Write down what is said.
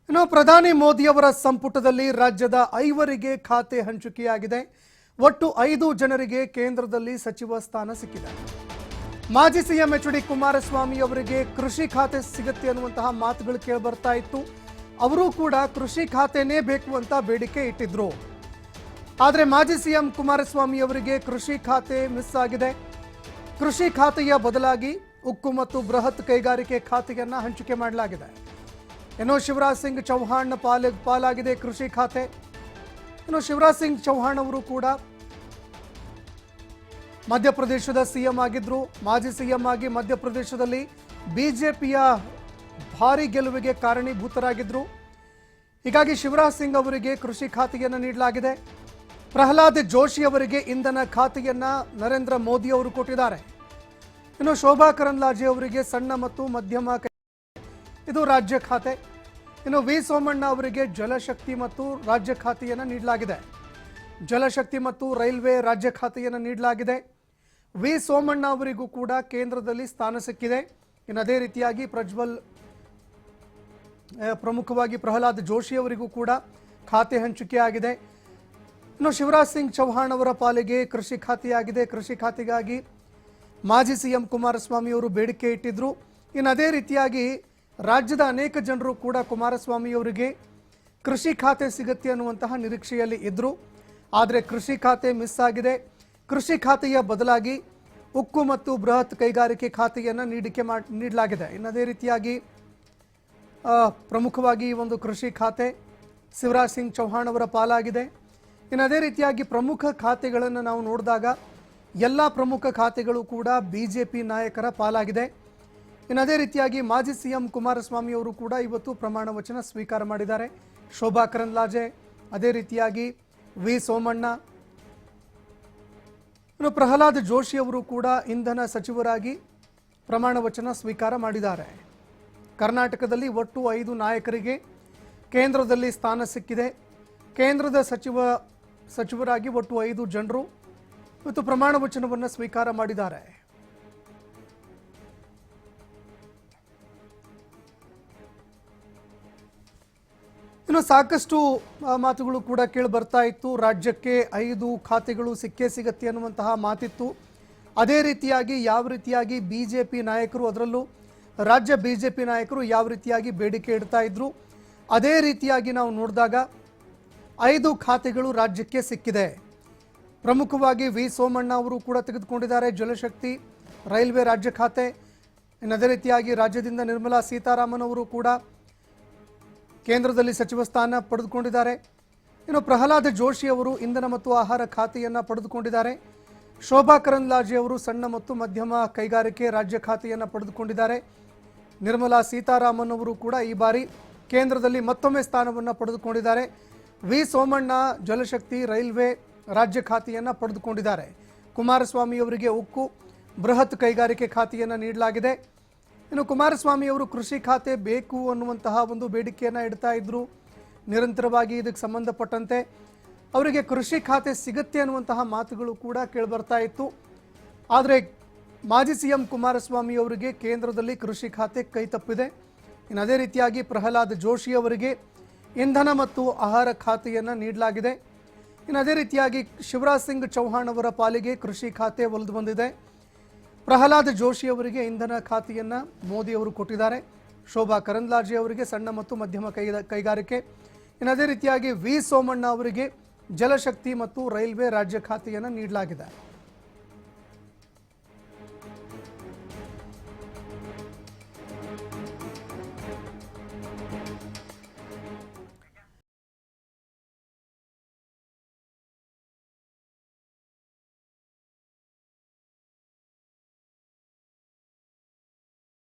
ಇನ್ನು ಪ್ರಧಾನಿ ಮೋದಿಯವರ ಸಂಪುಟದಲ್ಲಿ ರಾಜ್ಯದ 5 ಖಾತೆ ಹಂಚಿಕೆಯಾಗಿದೆ. ಒಟ್ಟು 5 ಜನರಿಗೆ ಕೇಂದ್ರದಲ್ಲಿ ಸಚಿವ ಸ್ಥಾನ ಸಿಕ್ಕಿದೆ. ಮಾಜಿ ಸಿಎಂ ಎಚ್.ಡಿ. ಕುಮಾರಸ್ವಾಮಿ ಅವರಿಗೆ ಕೃಷಿ ಖಾತೆ ಸಿಗುತ್ತೆ ಅನ್ನುವಂತಹ ಮಾತುಗಳು ಕೇಳಿ ಬರ್ತಾ ಇತ್ತು. ಅವರು ಕೂಡ ಕೃಷಿ ಖಾತೆನೇ ಬೇಕು ಅಂತ ಬೇಡಿಕೆ ಇಟ್ಟಿದ್ರು. ಆದರೆ ಮಾಜಿ ಸಿಎಂ ಕುಮಾರಸ್ವಾಮಿ ಅವರಿಗೆ ಕೃಷಿ ಖಾತೆ ಮಿಸ್ ಆಗಿದೆ. ಕೃಷಿ ಖಾತೆಯ ಬದಲಾಗಿ ಉಕ್ಕು ಮತ್ತು ಬೃಹತ್ ಕೈಗಾರಿಕೆ ಖಾತೆಯನ್ನ ಹಂಚಿಕೆ ಮಾಡಲಾಗಿದೆ. ಇನ್ನು ಶಿವರಾಜ್ ಸಿಂಗ್ ಚೌಹಾಣ್ ಪಾಲಾಗಿದೆ ಕೃಷಿ ಖಾತೆ. ಇನ್ನು ಶಿವರಾಜ್ ಸಿಂಗ್ ಚೌಹಾಣ್ ಅವರು ಕೂಡ ಮಧ್ಯಪ್ರದೇಶದ ಸಿಎಂ ಆಗಿದ್ರು. ಮಾಜಿ ಸಿಎಂ ಆಗಿ ಮಧ್ಯಪ್ರದೇಶದಲ್ಲಿ ಬಿಜೆಪಿಯ ಭಾರಿ ಗೆಲುವಿಗೆ ಕಾರಣೀಭೂತರಾಗಿದ್ರು. ಹೀಗಾಗಿ ಶಿವರಾಜ್ ಸಿಂಗ್ ಅವರಿಗೆ ಕೃಷಿ ಖಾತೆಯನ್ನು ನೀಡಲಾಗಿದೆ. ಪ್ರಹ್ಲಾದ್ ಜೋಶಿ ಅವರಿಗೆ ಇಂಧನ ಖಾತೆಯನ್ನ ನರೇಂದ್ರ ಮೋದಿ ಅವರು ಕೊಟ್ಟಿದ್ದಾರೆ. ಇನ್ನು ಶೋಭಾ ಕರಂದ್ಲಾಜೆ ಅವರಿಗೆ ಸಣ್ಣ ಮತ್ತು ಮಧ್ಯಮ ಇದು ರಾಜ್ಯ ಖಾತೆ. ಇನ್ನು ವಿ ಸೋಮಣ್ಣ ಅವರಿಗೆ ಜಲಶಕ್ತಿ ಮತ್ತು ರಾಜ್ಯ ಖಾತೆಯನ್ನು ನೀಡಲಾಗಿದೆ. ಜಲಶಕ್ತಿ ಮತ್ತು ರೈಲ್ವೆ ರಾಜ್ಯ ಖಾತೆಯನ್ನು ನೀಡಲಾಗಿದೆ. ವಿ ಸೋಮಣ್ಣ ಅವರಿಗೂ ಕೂಡ ಕೇಂದ್ರದಲ್ಲಿ ಸ್ಥಾನ ಸಿಕ್ಕಿದೆ. ಇನ್ನು ಅದೇ ರೀತಿಯಾಗಿ ಪ್ರಮುಖವಾಗಿ ಪ್ರಹ್ಲಾದ್ ಜೋಶಿ ಅವರಿಗೂ ಕೂಡ ಖಾತೆ ಹಂಚಿಕೆಯಾಗಿದೆ. ಇನ್ನು ಶಿವರಾಜ್ ಸಿಂಗ್ ಚೌಹಾಣ್ ಅವರ ಪಾಲಿಗೆ ಕೃಷಿ ಖಾತೆಯಾಗಿದೆ. ಕೃಷಿ ಖಾತೆಗಾಗಿ ಮಾಜಿ ಸಿಎಂ ಕುಮಾರಸ್ವಾಮಿ ಅವರು ಬೇಡಿಕೆ ಇಟ್ಟಿದ್ರು. ಇನ್ನು ಅದೇ ರೀತಿಯಾಗಿ ರಾಜ್ಯದ ಅನೇಕ ಜನರು ಕೂಡ ಕುಮಾರಸ್ವಾಮಿ ಅವರಿಗೆ ಕೃಷಿ ಖಾತೆ ಸಿಗುತ್ತೆ ಅನ್ನುವಂತಹ ನಿರೀಕ್ಷೆಯಲ್ಲಿ ಇದ್ದರು. ಆದರೆ ಕೃಷಿ ಖಾತೆ ಮಿಸ್ ಆಗಿದೆ. ಕೃಷಿ ಖಾತೆಯ ಬದಲಾಗಿ ಉಕ್ಕು ಮತ್ತು ಬೃಹತ್ ಕೈಗಾರಿಕೆ ಖಾತೆಯನ್ನು ನೀಡಲಾಗಿದೆ. ಇನ್ನು ಅದೇ ರೀತಿಯಾಗಿ ಪ್ರಮುಖವಾಗಿ ಈ ಒಂದು ಕೃಷಿ ಖಾತೆ ಶಿವರಾಜ್ ಸಿಂಗ್ ಚೌಹಾಣ್ ಅವರ ಪಾಲಾಗಿದೆ. ಇನ್ನು ಅದೇ ರೀತಿಯಾಗಿ ಪ್ರಮುಖ ಖಾತೆಗಳನ್ನು ನಾವು ನೋಡಿದಾಗ ಎಲ್ಲ ಪ್ರಮುಖ ಖಾತೆಗಳು ಕೂಡ ಬಿಜೆಪಿ ನಾಯಕರ ಪಾಲಾಗಿದೆ. ಇನ್ನು ಅದೇ ರೀತಿಯಾಗಿ ಮಾಜಿ ಸಿಎಂ ಕುಮಾರಸ್ವಾಮಿ ಅವರು ಕೂಡ ಇವತ್ತು ಪ್ರಮಾಣ ವಚನ ಸ್ವೀಕಾರ ಮಾಡಿದ್ದಾರೆ. ಶೋಭಾ ಕರಂದ್ಲಾಜೆ, ಅದೇ ರೀತಿಯಾಗಿ ವಿ ಸೋಮಣ್ಣ, ಇನ್ನು ಪ್ರಹ್ಲಾದ್ ಜೋಶಿ ಅವರು ಕೂಡ ಇಂಧನ ಸಚಿವರಾಗಿ ಪ್ರಮಾಣ ವಚನ ಸ್ವೀಕಾರ ಮಾಡಿದ್ದಾರೆ. ಕರ್ನಾಟಕದಲ್ಲಿ ಒಟ್ಟು 5 ನಾಯಕರಿಗೆ ಕೇಂದ್ರದಲ್ಲಿ ಸ್ಥಾನ ಸಿಕ್ಕಿದೆ. ಕೇಂದ್ರದ ಸಚಿವರಾಗಿ ಒಟ್ಟು 5 ಜನರು ಇವತ್ತು ಪ್ರಮಾಣ ವಚನವನ್ನು ಸ್ವೀಕಾರ ಮಾಡಿದ್ದಾರೆ. ಇನ್ನು ಸಾಕಷ್ಟು ಮಾತುಗಳು ಕೂಡ ಕೇಳಿ ಬರ್ತಾ ಇತ್ತು. ರಾಜ್ಯಕ್ಕೆ 5 ಖಾತೆಗಳು ಸಿಗತ್ತೆ ಅನ್ನುವಂತಹ ಮಾತಿತ್ತು. ಅದೇ ರೀತಿಯಾಗಿ ಯಾವ ರೀತಿಯಾಗಿ ಬಿಜೆಪಿ ನಾಯಕರು, ಅದರಲ್ಲೂ ರಾಜ್ಯ ಬಿಜೆಪಿ ನಾಯಕರು ಯಾವ ರೀತಿಯಾಗಿ ಬೇಡಿಕೆ ಇಡ್ತಾ ಇದ್ರು, ಅದೇ ರೀತಿಯಾಗಿ ನಾವು ನೋಡಿದಾಗ 5 ಖಾತೆಗಳು ರಾಜ್ಯಕ್ಕೆ ಸಿಕ್ಕಿದೆ. ಪ್ರಮುಖವಾಗಿ ವಿ ಸೋಮಣ್ಣ ಅವರು ಕೂಡ ತೆಗೆದುಕೊಂಡಿದ್ದಾರೆ ಜಲಶಕ್ತಿ, ರೈಲ್ವೆ ರಾಜ್ಯ ಖಾತೆ. ಇನ್ನು ಅದೇ ರೀತಿಯಾಗಿ ರಾಜ್ಯದಿಂದ ನಿರ್ಮಲಾ ಸೀತಾರಾಮನ್ ಅವರು ಕೂಡ ಕೇಂದ್ರದಲ್ಲಿ ಸಚಿವ ಸ್ಥಾನ ಪಡೆದುಕೊಂಡಿದ್ದಾರೆ. ಇನ್ನು ಪ್ರಹ್ಲಾದ್ ಜೋಶಿ ಅವರು ಇಂಧನ ಮತ್ತು ಆಹಾರ ಖಾತೆಯನ್ನು ಪಡೆದುಕೊಂಡಿದ್ದಾರೆ. ಶೋಭಾ ಕರಂದ್ಲಾಜೆ ಅವರು ಸಣ್ಣ ಮತ್ತು ಮಧ್ಯಮ ಕೈಗಾರಿಕೆ ರಾಜ್ಯ ಖಾತೆಯನ್ನು ಪಡೆದುಕೊಂಡಿದ್ದಾರೆ. ನಿರ್ಮಲಾ ಸೀತಾರಾಮನ್ ಅವರು ಕೂಡ ಈ ಬಾರಿ ಕೇಂದ್ರದಲ್ಲಿ ಮತ್ತೊಮ್ಮೆ ಸ್ಥಾನವನ್ನು ಪಡೆದುಕೊಂಡಿದ್ದಾರೆ. ವಿ ಸೋಮಣ್ಣ ಜಲಶಕ್ತಿ, ರೈಲ್ವೆ ರಾಜ್ಯ ಖಾತೆಯನ್ನು ಪಡೆದುಕೊಂಡಿದ್ದಾರೆ. ಕುಮಾರಸ್ವಾಮಿ ಅವರಿಗೆ ಉಕ್ಕು, ಬೃಹತ್ ಕೈಗಾರಿಕೆ ಖಾತೆಯನ್ನು ನೀಡಲಾಗಿದೆ. ಇನ್ನು ಕುಮಾರಸ್ವಾಮಿ ಅವರು ಕೃಷಿ ಖಾತೆ ಬೇಕು ಅನ್ನುವಂತಹ ಒಂದು ಬೇಡಿಕೆಯನ್ನು ಇಡ್ತಾ ಇದ್ರು. ನಿರಂತರವಾಗಿ ಇದಕ್ಕೆ ಸಂಬಂಧಪಟ್ಟಂತೆ ಅವರಿಗೆ ಕೃಷಿ ಖಾತೆ ಸಿಗುತ್ತೆ ಅನ್ನುವಂತಹ ಮಾತುಗಳು ಕೂಡ ಕೇಳಿಬರ್ತಾ ಇತ್ತು. ಆದರೆ ಮಾಜಿ ಸಿಎಂ ಕುಮಾರಸ್ವಾಮಿ ಅವರಿಗೆ ಕೇಂದ್ರದಲ್ಲಿ ಕೃಷಿ ಖಾತೆ ಕೈ ತಪ್ಪಿದೆ. ಇನ್ನು ಅದೇ ರೀತಿಯಾಗಿ ಪ್ರಹ್ಲಾದ್ ಜೋಶಿ ಅವರಿಗೆ ಇಂಧನ ಮತ್ತು ಆಹಾರ ಖಾತೆಯನ್ನು ನೀಡಲಾಗಿದೆ. ಇನ್ನು ಅದೇ ರೀತಿಯಾಗಿ ಶಿವರಾಜ್ ಸಿಂಗ್ ಚೌಹಾಣ್ ಅವರ ಪಾಲಿಗೆ ಕೃಷಿ ಖಾತೆ ಒಲಿದು ಬಂದಿದೆ. ಪ್ರಹ್ಲಾದ್ ಜೋಶಿ ಅವರಿಗೆ ಇಂಧನ ಖಾತೆಯನ್ನು ಮೋದಿ ಅವರು ಕೊಟ್ಟಿದ್ದಾರೆ. ಶೋಭಾ ಕರಂದ್ಲಾಜೆ ಅವರಿಗೆ ಸಣ್ಣ ಮತ್ತು ಮಧ್ಯಮ ಕೈಗಾರಿಕೆ. ಇನ್ನು ಅದೇ ರೀತಿಯಾಗಿ ವಿ ಸೋಮಣ್ಣ ಅವರಿಗೆ ಜಲಶಕ್ತಿ ಮತ್ತು ರೈಲ್ವೆ ರಾಜ್ಯ ಖಾತೆಯನ್ನು ನೀಡಲಾಗಿದೆ.